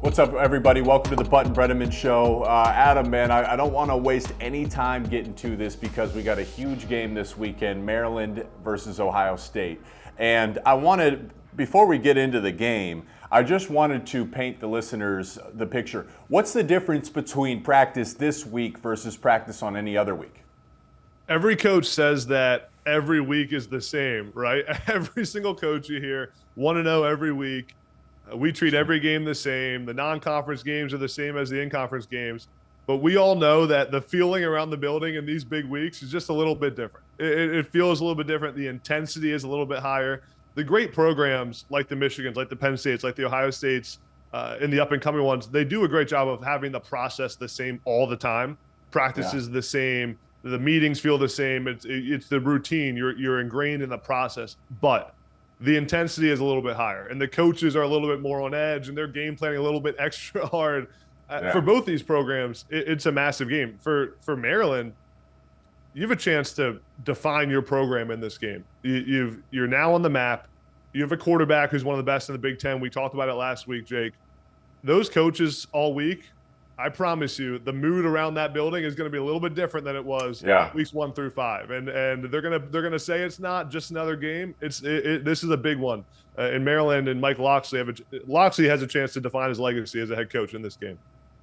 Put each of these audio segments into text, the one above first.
What's up, everybody? Welcome to the Butt and Breneman Show. Adam, man, I don't want to waste any time getting to this because we got a huge game this weekend, Maryland versus Ohio State. And I wanted, before we get into the game, I just wanted to paint the listeners the picture. What's the difference between practice this week versus practice on any other week? Every coach says that every week is the same, right? Every single coach you hear want to know every week. We treat every game the same. The non-conference games are the same as the in-conference games. But we all know that the feeling around the building in these big weeks is just a little bit different. It feels a little bit different. The intensity is a little bit higher. The great programs like the Michigans, like the Penn States, like the Ohio States, and the up-and-coming ones, they do a great job of having the process the same all the time. Practice is the same. The meetings feel the same. It's the routine. You're ingrained in the process. But the intensity is a little bit higher, and the coaches are a little bit more on edge, and they're game planning a little bit extra hard. For both these programs, it's a massive game. For Maryland, you have a chance to define your program in this game. You're now on the map. You have a quarterback who's one of the best in the Big Ten. We talked about it last week, Jake. Those coaches all week, I promise you, the mood around that building is going to be a little bit different than it was weeks 1 through 5, and they're gonna say it's not just another game. This is a big one in Maryland, and Mike Locksley has a chance to define his legacy as a head coach in this game.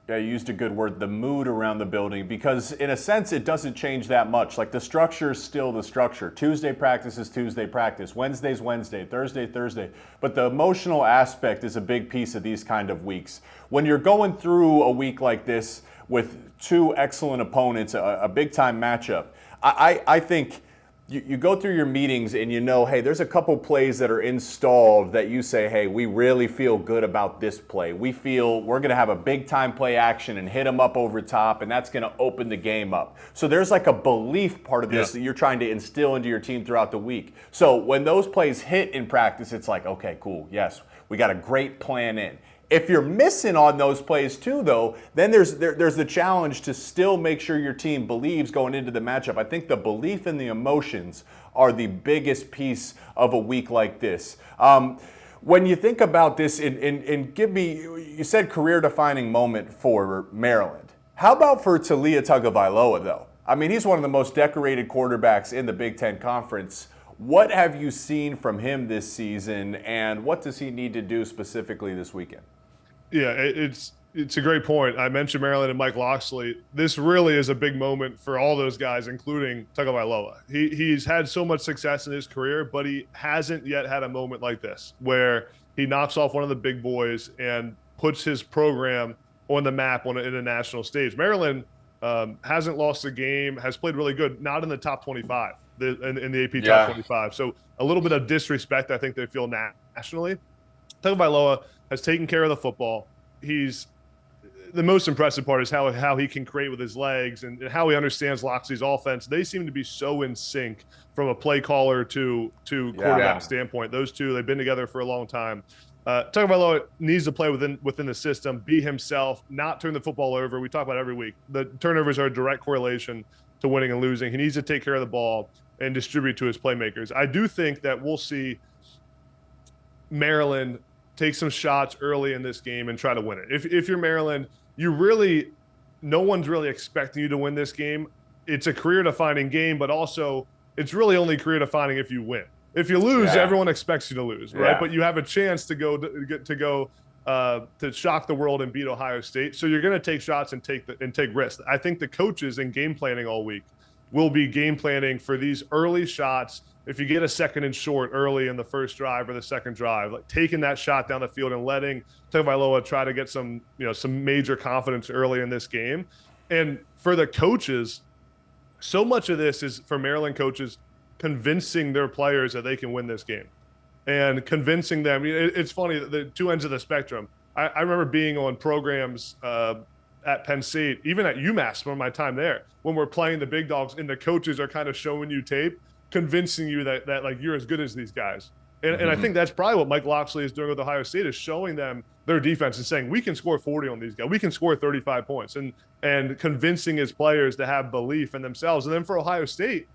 Yeah, you used a good word, the mood around the building, because in a sense it doesn't change that much. Like the structure is still the structure. Tuesday practice is Tuesday practice. Wednesday's Wednesday, Thursday. But the emotional aspect is a big piece of these kind of weeks. When you're going through a week like this with two excellent opponents, a big-time matchup, I think you go through your meetings and you know, hey, there's a couple plays that are installed that you say, hey, we really feel good about this play. We feel we're going to have a big-time play action and hit them up over top, and that's going to open the game up. So there's like a belief part of this that you're trying to instill into your team throughout the week. So when those plays hit in practice, it's like, okay, cool, yes, we got a great plan in. If you're missing on those plays too, though, then there's the challenge to still make sure your team believes going into the matchup. I think the belief and the emotions are the biggest piece of a week like this. When you think about this, and give me, you said career-defining moment for Maryland. How about for Taulia Tagovailoa, though? I mean, he's one of the most decorated quarterbacks in the Big Ten Conference. What have you seen from him this season, and what does he need to do specifically this weekend? Yeah, it's a great point. I mentioned Maryland and Mike Locksley. This really is a big moment for all those guys, including Tagovailoa. He's had so much success in his career, but he hasn't yet had a moment like this where he knocks off one of the big boys and puts his program on the map in a national stage. Maryland hasn't lost a game, has played really good, not in the top 25, in the AP top 25. So a little bit of disrespect I think they feel nationally. Tagovailoa has taken care of the football. The most impressive part is how he can create with his legs and how he understands Locksley's offense. They seem to be so in sync from a play caller to quarterback standpoint. Those two, they've been together for a long time. Tagovailoa needs to play within the system, be himself, not turn the football over. We talk about it every week. The turnovers are a direct correlation to winning and losing. He needs to take care of the ball and distribute to his playmakers. I do think that we'll see Maryland take some shots early in this game and try to win it. If you're Maryland, no one's really expecting you to win this game. It's a career-defining game, but also it's really only career-defining if you win. If you lose, everyone expects you to lose, right? But you have a chance to shock the world and beat Ohio State. So you're going to take shots and take risks. I think the coaches in game planning all week will be game planning for these early shots. If you get a second and short early in the first drive or the second drive, like taking that shot down the field and letting Tagovailoa try to get some major confidence early in this game. And for the coaches, so much of this is for Maryland coaches convincing their players that they can win this game and convincing them. It's funny, the two ends of the spectrum. I remember being on programs at Penn State, even at UMass from my time there, when we're playing the big dogs and the coaches are kind of showing you tape, convincing you that like you're as good as these guys. And I think that's probably what Mike Locksley is doing with Ohio State, is showing them their defense and saying, we can score 40 on these guys. We can score 35 points, and convincing his players to have belief in themselves. And then for Ohio State,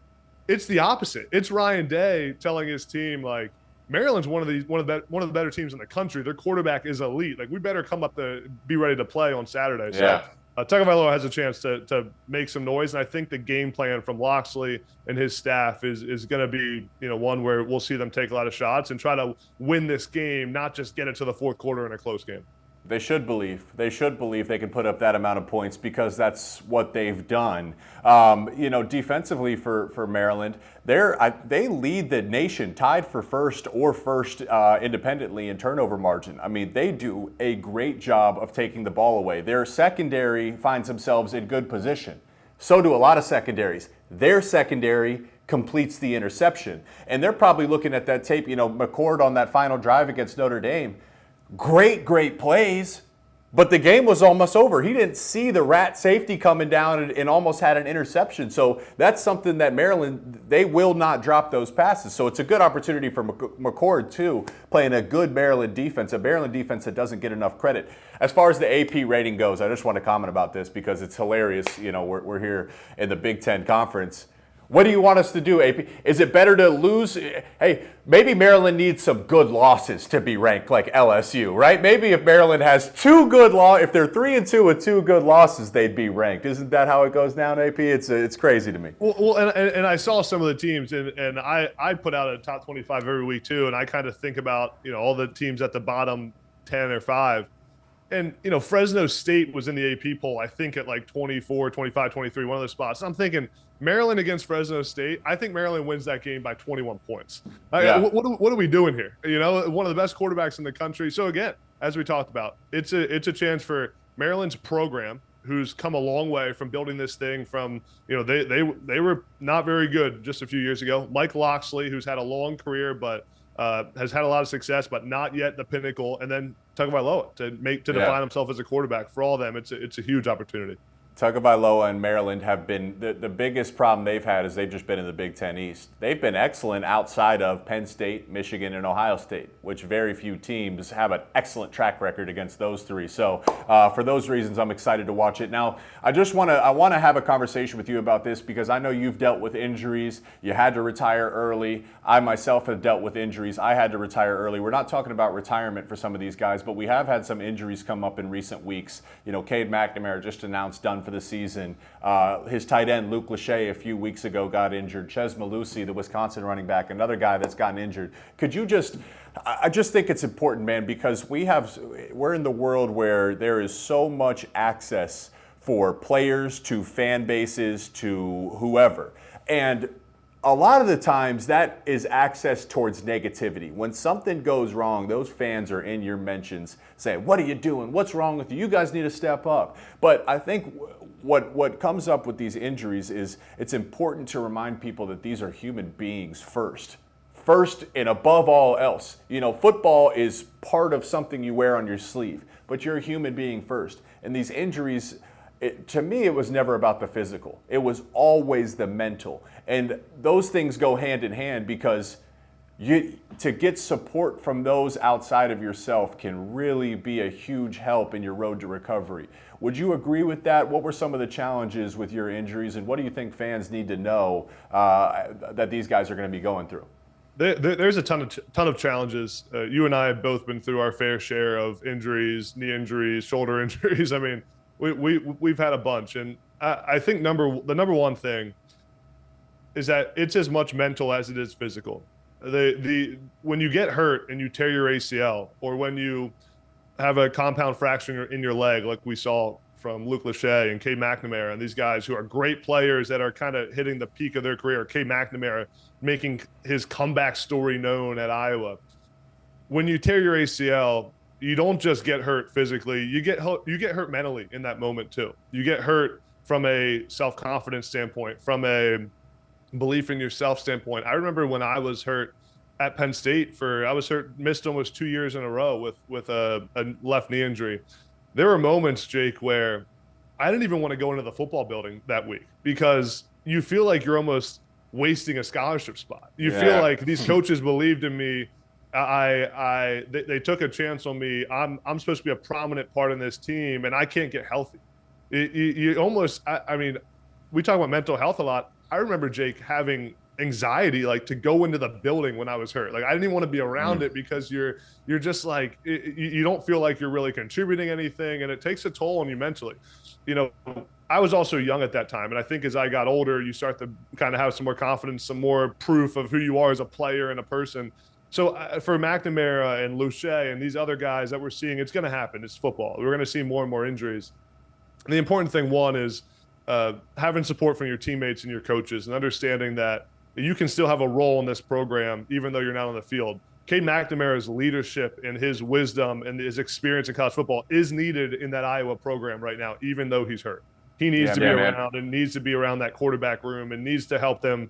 it's the opposite. It's Ryan Day telling his team, like, Maryland's one of the better teams in the country. Their quarterback is elite. Like, we better come up to be ready to play on Saturday. Yeah. So Tagovailoa has a chance to make some noise, and I think the game plan from Loxley and his staff is going to be, one where we'll see them take a lot of shots and try to win this game, not just get it to the fourth quarter in a close game. They should believe they can put up that amount of points because that's what they've done. Defensively for Maryland, they lead the nation, tied for first independently in turnover margin. I mean, they do a great job of taking the ball away. Their secondary finds themselves in good position. So do a lot of secondaries. Their secondary completes the interception, and they're probably looking at that tape. McCord on that final drive against Notre Dame. Great plays, but the game was almost over. He didn't see the rat safety coming down and almost had an interception. So that's something that Maryland, they will not drop those passes. So it's a good opportunity for McCord, too, playing a good Maryland defense, a Maryland defense that doesn't get enough credit. As far as the AP rating goes, I just want to comment about this because it's hilarious. We're here in the Big Ten Conference. What do you want us to do, AP? Is it better to lose? Hey, maybe Maryland needs some good losses to be ranked like LSU, right? Maybe if Maryland has if they're 3-2 with 2 good losses, they'd be ranked. Isn't that how it goes down, AP? It's crazy to me. Well, and I saw some of the teams, and I put out a top 25 every week too, and I kind of think about all the teams at the bottom 10 or 5. And, Fresno State was in the AP poll, I think, at like 24, 25, 23, one of those spots. And I'm thinking, Maryland against Fresno State, I think Maryland wins that game by 21 points. Yeah. What are we doing here? One of the best quarterbacks in the country. So, again, as we talked about, it's a chance for Maryland's program, who's come a long way from building this thing from, they were not very good just a few years ago. Mike Loxley, who's had a long career, but has had a lot of success, but not yet the pinnacle. And then Tagovailoa to define himself as a quarterback. For all of them, it's a huge opportunity. Tagovailoa and Maryland have been the biggest problem they've had is they've just been in the Big Ten East. They've been excellent outside of Penn State, Michigan, and Ohio State, which very few teams have an excellent track record against those three. So for those reasons, I'm excited to watch it. Now, I want to have a conversation with you about this because I know you've dealt with injuries. You had to retire early. I myself have dealt with injuries. I had to retire early. We're not talking about retirement for some of these guys, but we have had some injuries come up in recent weeks. Cade McNamara just announced done for the season. His tight end, Luke Lachey, a few weeks ago got injured. Ches Malusi, the Wisconsin running back, another guy that's gotten injured. I just think it's important, man, because we're in the world where there is so much access for players to fan bases to whoever. And a lot of the times that is access towards negativity. When something goes wrong, those fans are in your mentions saying, what are you doing? What's wrong with you? You guys need to step up. But I think what comes up with these injuries is it's important to remind people that these are human beings first and above all else. Football is part of something you wear on your sleeve, but you're a human being first. And these injuries, to me, it was never about the physical. It was always the mental. And those things go hand in hand because to get support from those outside of yourself can really be a huge help in your road to recovery. Would you agree with that? What were some of the challenges with your injuries, and what do you think fans need to know that these guys are going to be going through? There's a ton of challenges. You and I have both been through our fair share of injuries, knee injuries, shoulder injuries. I mean, we've had a bunch, and I think the number one thing is that it's as much mental as it is physical. When you get hurt and you tear your ACL, or when you have a compound fracture in your leg, like we saw from Luke Lachey and Cade McNamara and these guys who are great players that are kind of hitting the peak of their career. Cade McNamara making his comeback story known at Iowa. When you tear your ACL, you don't just get hurt physically. You get hurt mentally in that moment too. You get hurt from a self-confidence standpoint, from a belief in yourself standpoint. I remember when I was hurt at Penn State missed almost 2 years in a row with a left knee injury. There were moments, Jake, where I didn't even want to go into the football building that week because you feel like you're almost wasting a scholarship spot. You feel like these coaches believed in me. They took a chance on me. I'm supposed to be a prominent part in this team, and I can't get healthy. I mean, we talk about mental health a lot. I remember, Jake, having anxiety, like to go into the building when I was hurt. Like I didn't even want to be around it because you're just like, you don't feel like you're really contributing anything, and it takes a toll on you mentally. You know, I was also young at that time. And I think as I got older, you start to kind of have some more confidence, some more proof of who you are as a player and a person. So for McNamara and Luche and these other guys that we're seeing, it's going to happen. It's football. We're going to see more and more injuries. And the important thing, one, is having support from your teammates and your coaches and understanding that you can still have a role in this program even though you're not on the field. Cade McNamara's leadership and his wisdom and his experience in college football is needed in that Iowa program right now, even though he's hurt. He needs to be around and needs to be around that quarterback room and needs to help them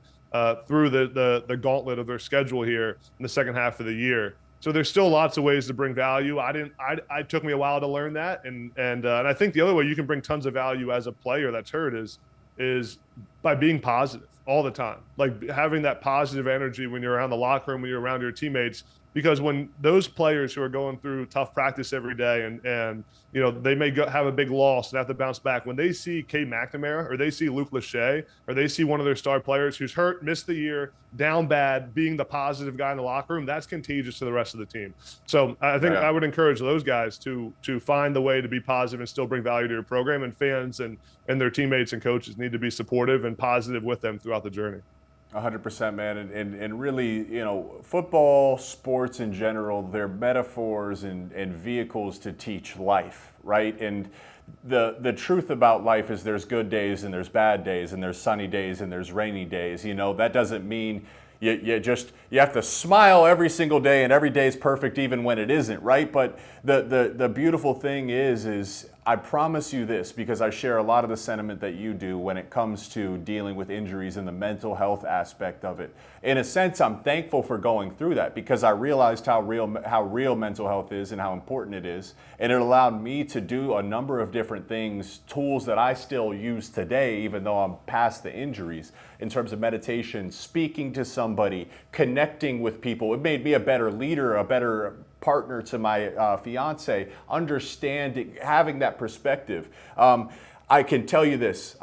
through the gauntlet of their schedule here in the second half of the year. So there's still lots of ways to bring value. It took me a while to learn that. And I think the other way you can bring tons of value as a player that's hurt is by being positive all the time, like having that positive energy when you're around the locker room, when you're around your teammates, because when those players who are going through tough practice every day and you know, they may have a big loss and have to bounce back, when they see Cade McNamara or they see Luke Lachey or they see one of their star players who's hurt, missed the year, down bad, being the positive guy in the locker room, that's contagious to the rest of the team. So I think I would encourage those guys to find the way to be positive and still bring value to your program, and fans and their teammates and coaches need to be supportive and positive with them throughout the journey. 100%, man. And really, you know, football, sports in general, they're metaphors and vehicles to teach life, right? And the truth about life is there's good days and there's bad days and there's sunny days and there's rainy days. You know, that doesn't mean you have to smile every single day and every day is perfect even when it isn't, right? But the beautiful thing is I promise you this, because I share a lot of the sentiment that you do when it comes to dealing with injuries and the mental health aspect of it. In a sense, I'm thankful for going through that because I realized how real mental health is and how important it is. And it allowed me to do a number of different things, tools that I still use today, even though I'm past the injuries, in terms of meditation, speaking to somebody, connecting with people. It made me a better leader, a better partner to my fiance, understanding, having that perspective. I can tell you this.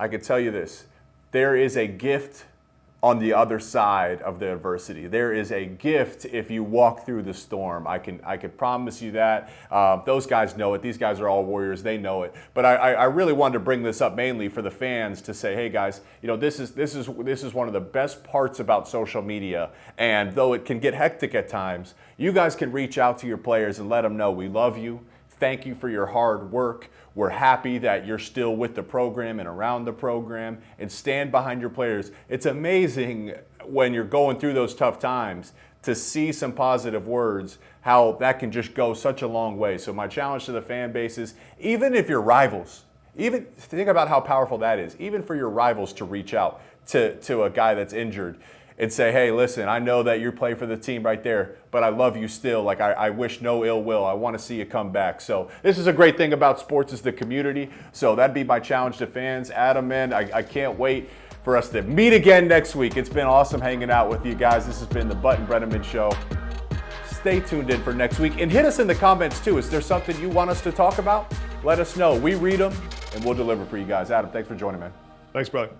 There is a gift on the other side of the adversity. There is a gift if you walk through the storm. I can promise you that. Those guys know it. These guys are all warriors. They know it. But I really wanted to bring this up mainly for the fans to say, hey guys, you know, this is one of the best parts about social media. And though it can get hectic at times, you guys can reach out to your players and let them know we love you. Thank you for your hard work. We're happy that you're still with the program and around the program, and stand behind your players. It's amazing when you're going through those tough times to see some positive words, how that can just go such a long way. So my challenge to the fan base is, even if you're rivals, even think about how powerful that is, even for your rivals to reach out to a guy that's injured and say, hey, listen, I know that you play for the team right there, but I love you still. Like, I wish no ill will. I want to see you come back. So this is a great thing about sports, is the community. So that'd be my challenge to fans. Adam, man, I can't wait for us to meet again next week. It's been awesome hanging out with you guys. This has been the Butt and Breneman Show. Stay tuned in for next week. And hit us in the comments, too. Is there something you want us to talk about? Let us know. We read them, and we'll deliver for you guys. Adam, thanks for joining, man. Thanks, brother.